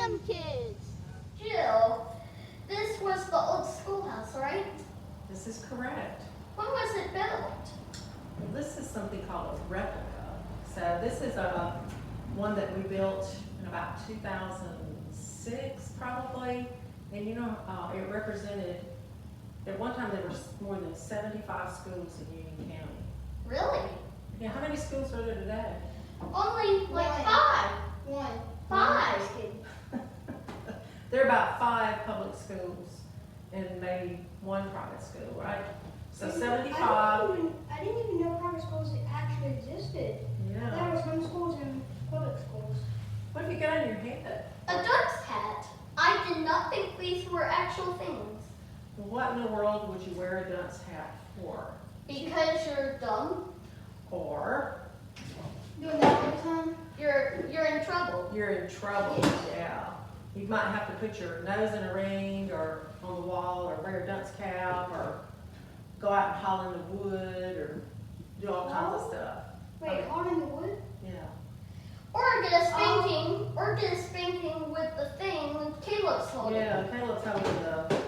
some kids. Jill, this was the old schoolhouse, right? This is correct. When was it built? Well, this is something called a replica. So this is one that we built in about 2006 probably. And you know, it represented, at one time there were more than 75 schools in Union County. Really? Yeah, how many schools are there today? Only like One. five. One. Five. Just kidding. There are about 5 public schools and maybe 1 private school, right? So 75. I didn't even know private schools actually existed. Yeah. There was homeschools and public schools. What have you got on your head? A duck's hat. I did not think these were actual things. What in the world would you wear a dunce hat for? Because you're dumb, Or Doing that all the time? you're in trouble. you're in trouble, yeah. You might have to put your nose in a ring or on the wall or wear a dunce cap or go out and haul in the wood or do all kinds of stuff. Wait, all in the wood? Yeah. Or get a spanking, or get a spanking with the thing Caleb's holding. Yeah, Caleb's holding the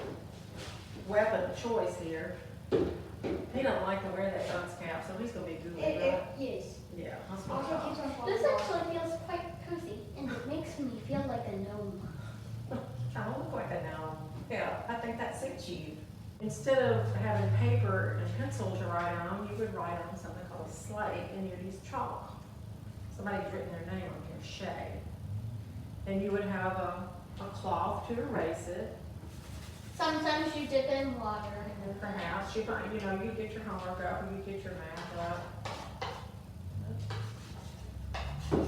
weapon of choice here. He don't like to wear that dunce cap, so he's gonna be good, right? Yes. Yeah, that's what I Also thought. keeps on This falling. actually feels quite cozy, and it makes me feel like a gnome. I don't look like a gnome. Yeah, I think that suits you. Instead of having paper and pencil to write on, you would write on something called a slate, and you'd use chalk. Somebody's written their name on your shade. And you would have a cloth to erase it. Sometimes you dip in water. And perhaps you might, you know, you get your homework up, or you get your math up. 2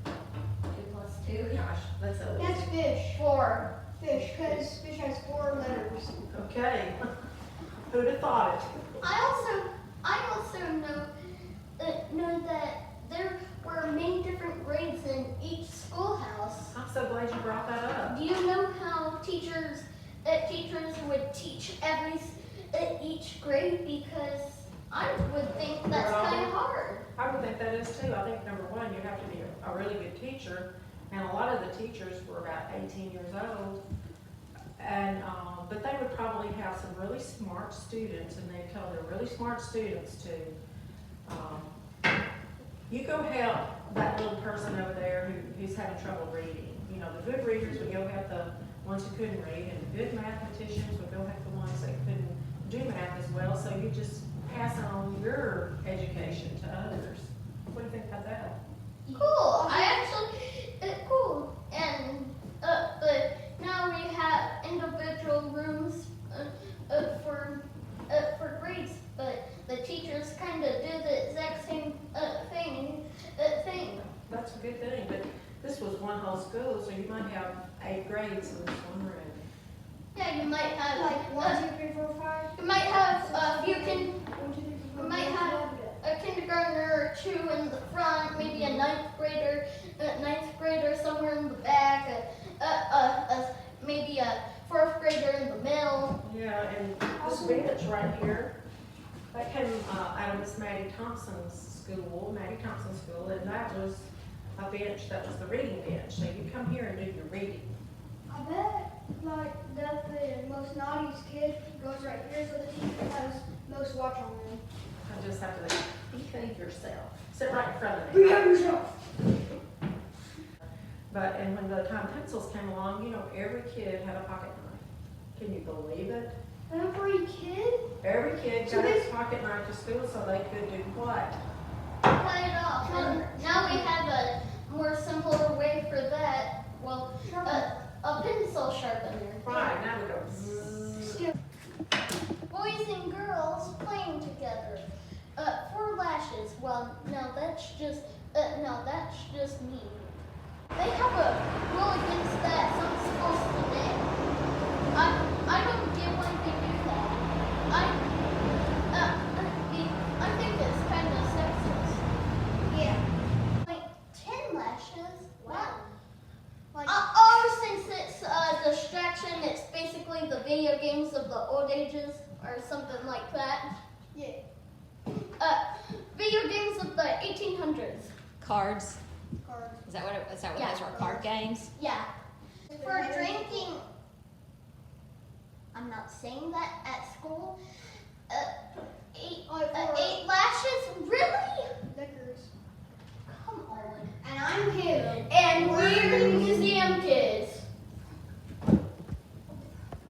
+ 2. Gosh, that's That's a, fish. 4. Fish, because fish has 4 letters. okay. Who'd have thought it? I also know that there were many different grades in each schoolhouse. I'm so glad you brought that up. Do you know how teachers would teach each grade? Because I would think that's Well, kind of hard. I would think that is too. I think number one, you have to be a really good teacher, and a lot of the teachers were about 18 years old. And, but they would probably have some really smart students, and they tell their really smart students to, you go help that little person over there who's having trouble reading. You know, the good readers would go help the ones who couldn't read, and the good mathematicians would go help the ones that couldn't do math as well. So you just pass on your education to others. What do you think about that? Cool. Cool. And but now we have individual rooms for grades, but the teachers kind of do the exact same thing. That's a good thing, but this was one whole school, so you might have 8 grades in this one room. Yeah, you might have Like 1, 2, 3, 4, 5. you might have One, 2, 3, 4, you might have a kindergartner or 2 in the front, maybe a ninth grader somewhere in the back, maybe a 4th grader in the middle. Yeah, and this bench right here, that came out of Miss Maddie Thompson's school, and that was a bench that was the reading bench. So you come here and do your reading. I bet, like, that the most naughtiest kid goes right here, so the teacher has most watch on them. I just have to behave yourself. Sit right in front of me. Behave yourself! And when the time pencils came along, you know, every kid had a pocket knife. Can you believe it? Every kid? Every kid So got this- a pocket knife to school so they could do what? Cut it off. And now we have a more simpler way for that. Well, a pencil sharpener. Right, now we go. Zzz. Still. Boys and girls playing together. 4 lashes. Well, no, that's just me. They have a rule against that. Some schools today. I don't get why they do that. I think it's kind of sexist. Yeah. Like 10 lashes. Wow. Like, Since it's a distraction, it's basically the video games of the old ages or something like that. yeah. Video games of the 1800s. Cards. Cards. Is that what Yeah. those are, card games? Yeah. For drinking, I'm not saying that at school. Eight lashes? Really? Liquors. Come on. And I'm Caleb. And we're museum kids.